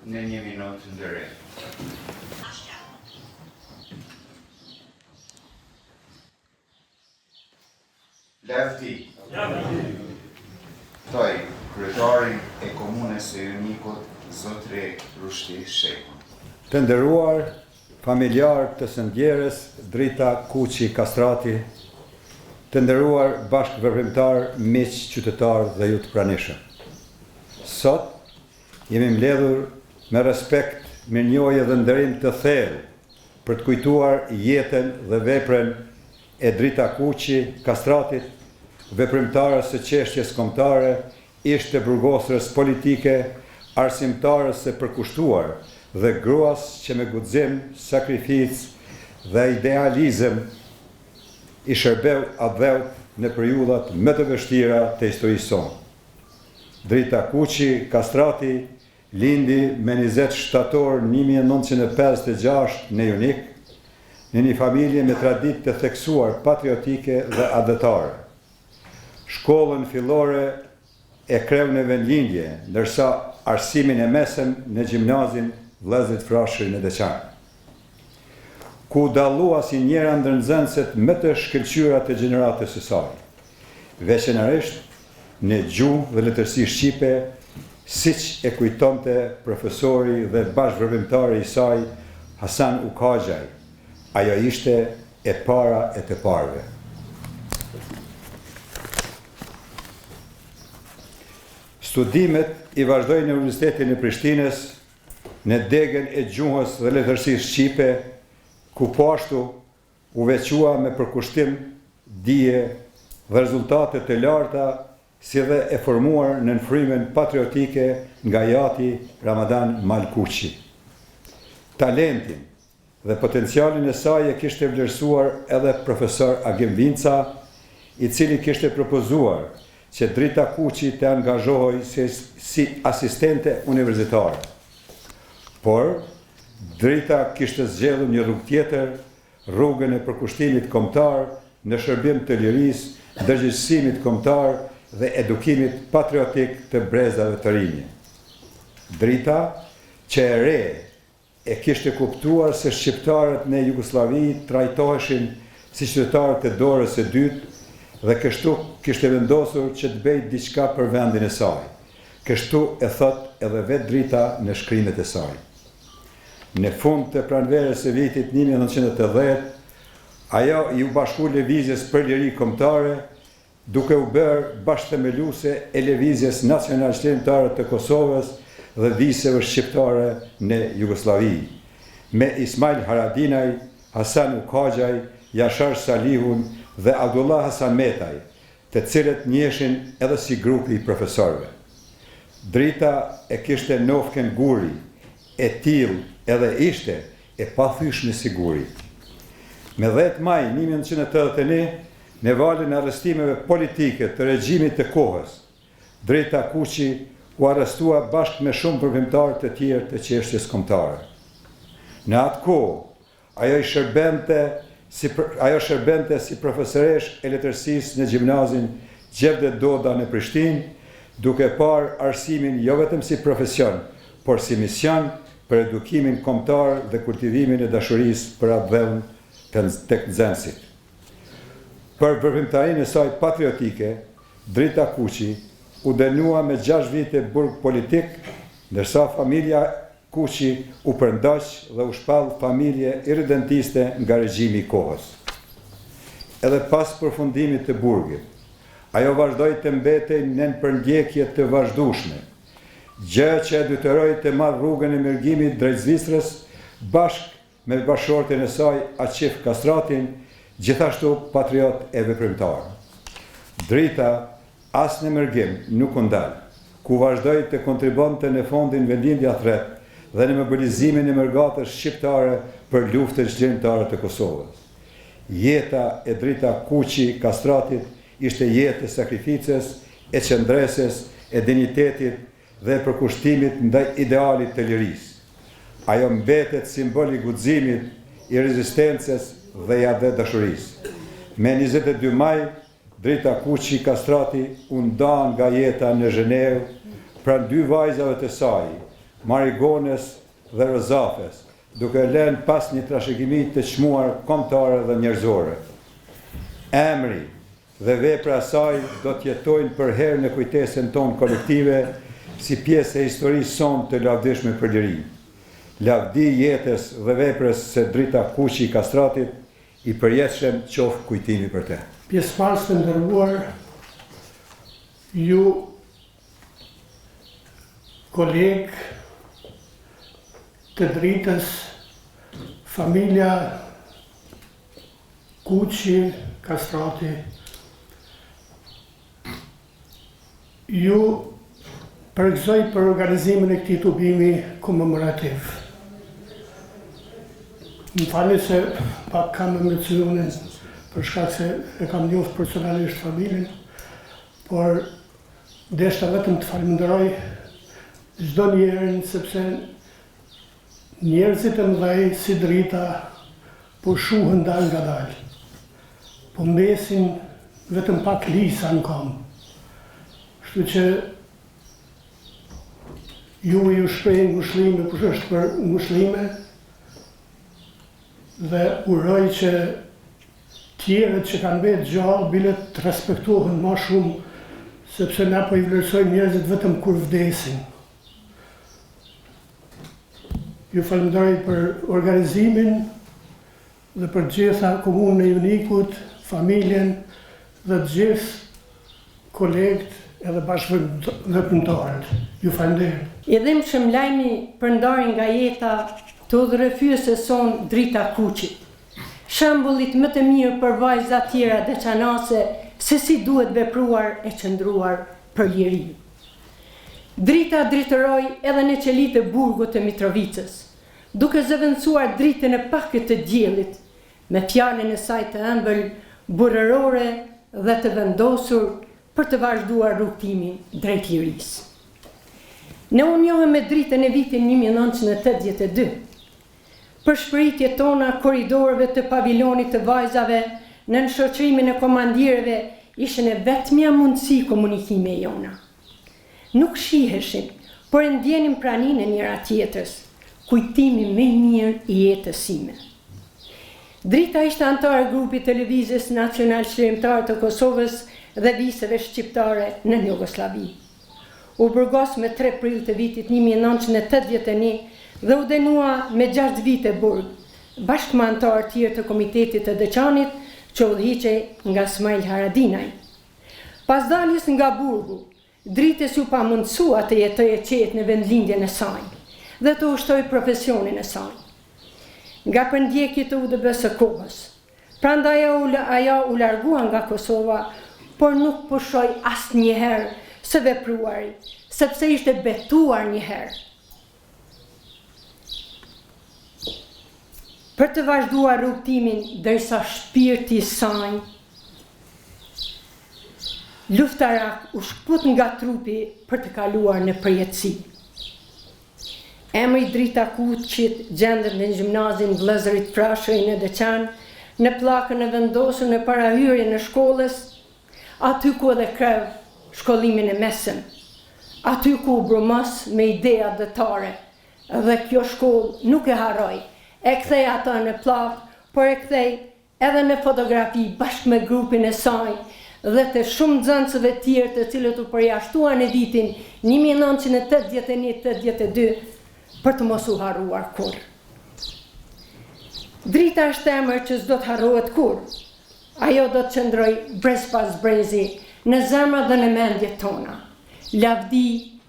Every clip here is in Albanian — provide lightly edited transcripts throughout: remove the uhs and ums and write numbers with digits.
në 1 minutë ndërrim. Lefti. Toj, kryetarin e komunës së Jonikut, Zotri Rushti Shekun. Të nderuar familjar të Sëndjerës, Drita Kuqi Kastrati, të nderuar bashkëveprimtar, miq, qytetar dhe ju të pranishëm. Sot jemi mbledhur me respekt, mirënjohje dhe nderim të thellë për të kujtuar jetën dhe veprën e Drita Kuqi Kastratit, veprimtarës së çështjes kombëtare, ishte burgosërës politike, arsimtarës së përkushtuar dhe gruas që me guxim, sakrificë dhe idealizëm i shërbeu atdhëut në periudhat më të vështira të historisë sonë. Drita Kuqi Kastrati lindi me 20 shtator 1956 në Jonik, në një familje me traditë të theksuar patriotike dhe adhetare. Shkollën fillore e kreu në vendlindje, ndërsa arsimin e mesëm në gjimnazin Vllezrit Frashëri në Deçan, ku dallua si njëra ndër nxënësit më të shkëlqyera të gjeneratës së saj, veçanërisht në gjuhë dhe letërsi shqipe, siç e kujtonte profesori dhe bashkëveprimtari i saj Hasan Ukaxhaj. Ajo ishte e para e të parëve. Studimet i vazhdoi në Universitetin e Prishtinës në degën e gjuhës dhe letërsisë shqipe, ku po ashtu u veçua me përkushtim, dije dhe rezultate të larta, si dhe e formuar në nënfrymen patriotike nga jati Ramadan Malkuqi. Talentin dhe potencialin e saj e kishte vlerësuar edhe profesor Agim Vinca, i cili kishte propozuar që Drita Kuqi të angazhohej si asistente universitare. Por, Drita kishte zgjedhur një rrugë tjetër, rrugën e përkushtimit kombëtar në shërbim të lirisë, ndërgjegjësimit kombëtar dhe edukimit patriotik të brezave të rinj. Drita, që e re, e kishte kuptuar se shqiptarët në Jugosllavi trajtoheshin si qytetarët e dorës së dytë dhe kështu kishte vendosur që të bëjë diçka për vendin e saj. Kështu e thot edhe vetë Drita në shkrimet e saj. Në fund të pranverës së vitit 1980, ajo i u bashku lëvizjes për liri kombëtare, duke u bërë bashkëthemeluese e lëvizjes nacional shtetërore të Kosovës dhe viseve shqiptare në Jugosllavi, me Ismail Haradinaj, Hasan Ukaxhaj, Jashar Salihun dhe Abdullah Hasan Metaj, të cilët njeshin edhe si grupi i profesorëve. Drita e kishte nofken guri, e tillë edhe ishte e pathyeshme siguri. Me 10 maj 1981, në valën e arrestimeve politike të regjimit të kohës, Drita Kuqi u arrestua bashkë me shumë përvimtarë të tjerë të çështjes kombëtare. Në atë kohë, ajo shërbente si profesoresh e letërsisë në gjimnazin Gjevdet Doda në Prishtinë, duke parë arsimin jo vetëm si profesion, por si mision për edukimin kombëtar dhe kultivimin e dashurisë për atdhëun tek nxënësit. Për veprimtarinë e saj patriotike, Drita Kuqi u dënua me 6 vite burg politik, ndërsa familja Kuqi u përndaq dhe u shpall familje irredentiste nga regjimi i kohës. Edhe pas përfundimit të burgit, ajo vazhdoi të mbetej në përndjekje të vazhdueshme, gjë që e detyroi të marrë rrugën e mirëgimit drejt Zvicrës bashkë me bashkëshortin e saj Aqif Kastratin, gjithashtu patriot e veprimtar. Drita as në mërgim nuk u ndal, ku vazhdoi të kontribonte në fondin Vendindja Thret dhe në mobilizimin e mërgatës shqiptare për luftën çlirimtare të Kosovës. Jeta e Drita Kuqi Kastratit ishte jetë e sakrificës, e qëndresës, e dinjitetit dhe e përkushtimit ndaj idealit të lirisë. Ajo mbetet simbol i guximit, i rezistencës dhe i dashurisë. Me 22 maj, Drita Kuqi Kastrati u nda nga jeta në Zhenevë pranë 2 vajzave të saj, Marigones dhe Rozafes, duke lënë pas një trashëgimi të çmuar kombëtare dhe njerëzore. Emri dhe vepra e saj do të jetojnë për herë në kujtesën tonë kolektive si pjesë e historisë sonë të lavdishme për liri. Lavdi jetës dhe veprës së Drita Kuqi Kastratit, i përjetshëm qoftë kujtimi për te. Pjesëmarrës të nderuar, ju kolegë të Dritës, familja Kuqi Kastrati, ju përgëzoj për organizimin e këtij tubimi komemorativ. Më falni se pak kam emocionin për shkak se e kam njohur personalisht familjen, por deshta vetëm të falenderoj çdo njerin sepse njerëzit e mëdhej si Drita po shuhen dal nga dal. Po mbesin vetëm pak lisa në kom. Kështu që ju shpreh ngushëllime, kush është për ngushëllime, dhe uroj që tjerët që kanë vetë gjallë bilet të respektohen më shumë, sepse na po i vlerësojmë njerëzit vetëm kur vdesin. Ju falenderoj për organizimin dhe për gjitha komunën e Junikut, familjen dhe të gjithë kolegët edhe bashkëpunëtorët. Ju falenderoj. I dhimbshëm lajmi për ndarjen nga jeta të udhërrëfyese son Drita Kuqit, shembullit më të mirë për vajza tjera deçanase se si duhet vepruar e qëndruar për liri. Drita dritëroi edhe në qelitë e burgut të Mitrovicës, duke zëvendësuar dritën e pakët të diellit, me fjalën e saj të ëmbël, burrërore dhe të vendosur për të vazhduar rrugtimin drejt lirisë. Ne u njohëm me Dritën e vitin 1982, për shpëritjet tona korridorëve të pavilionit të vajzave në shoqërimin e komandirëve ishin e vetmja mundësi komunikime jona. Nuk shiheshim, por e ndjenim praninë e njëra tjetrës, kujtimi më i mirë i jetës sime. Drita ishte antar e grupit televizjes nacional shërimtar të Kosovës dhe viseve shqiptare në Jugosllavi. U burgos me 3 prill të vitit 1981 dhe u denua me 6 vite burg, bashkë me antarë tjerë të Komitetit të Deçanit që udhëhiqej nga Smajl Haradinaj. Pas daljes nga burgu, Dritës u pamundësua të jetojë qetë në vendlindjen e saj dhe të ushtrojë profesionin e saj. Nga përndjekjet të UDB-s së kohës, prandaj ajo u largua nga Kosova, por nuk pushoi asnjëherë së vepruari, sepse ishte betuar njëherë për të vazhduar rrugtimin derisa shpirti i saj luftarak u shkput nga trupi për të kaluar në përjetësi. Emri Drita Kuqit gjendet në gjimnazin Vëllezërit Frashëri në Deçan, në pllakën e vendosur në parahyrje në shkollës, aty ku edhe krev shkollimin e mesëm, aty ku u brumos me ideja dëtare, dhe kjo shkollë nuk e harroj, e kthej ata në plak, por e kthej edhe në fotografi bashkë me grupin e saj dhe të shumë nxënësve tjerë të cilët u përjashtuan në vitin 1981-82 për të mos u harruar kur. Drita është emër që s'do të harrohet kur. Ajo do të qëndroj brez pas brezi në zemra dhe në mendjet tona. Lavdi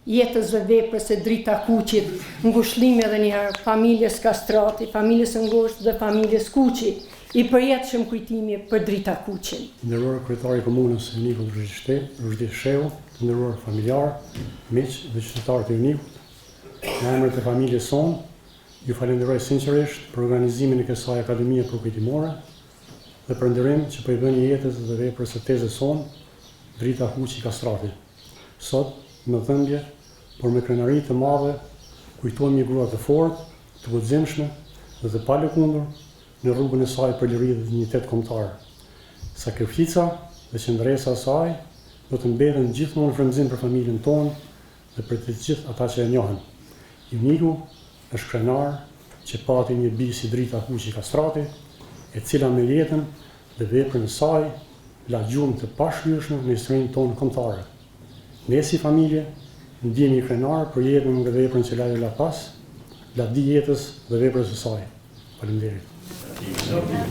jetës dhe veprës e Drita Kuqit, ngushëllimi edhe njëherë familjes Kastrati, familjes Ngushtë dhe familjes Kuqi, i përjetshëm kujtimi për Drita Kuqin. Nderuar kryetari i komunës së Junikut Rushdi Shehu, të nderuar familjar, miq dhe qytetarë të Junikut, në emër të familjes sonë, ju falenderoj sinqerisht për organizimin e kësaj akademie përkujtimore dhe për nderim që po i bëni jetës dhe veprës së tezës sonë, Drita Kuqi Kastrati. Sot, në dhëmbje, por me krenari të madhe, kujtojmë një grua të fortë, të guximshme dhe të palëkundur në rrugën e saj për liri dhe dinjitet kombëtar. Sakrifica dhe qëndresa e saj do të mbeten gjithmonë frymëzim për familjen tonë dhe për të gjithë ata që e njohin. Juniku është krenar që pati një bijë si Drita Kuqi Kastrati, e cila me jetën dhe veprën e saj la gjumë të pashlyeshme në historinë tonë kombëtare. Ne si familje ndjehemi krenar për jetën dhe veprën që lajë la pas, la di jetës dhe veprës së saj. Faleminderit.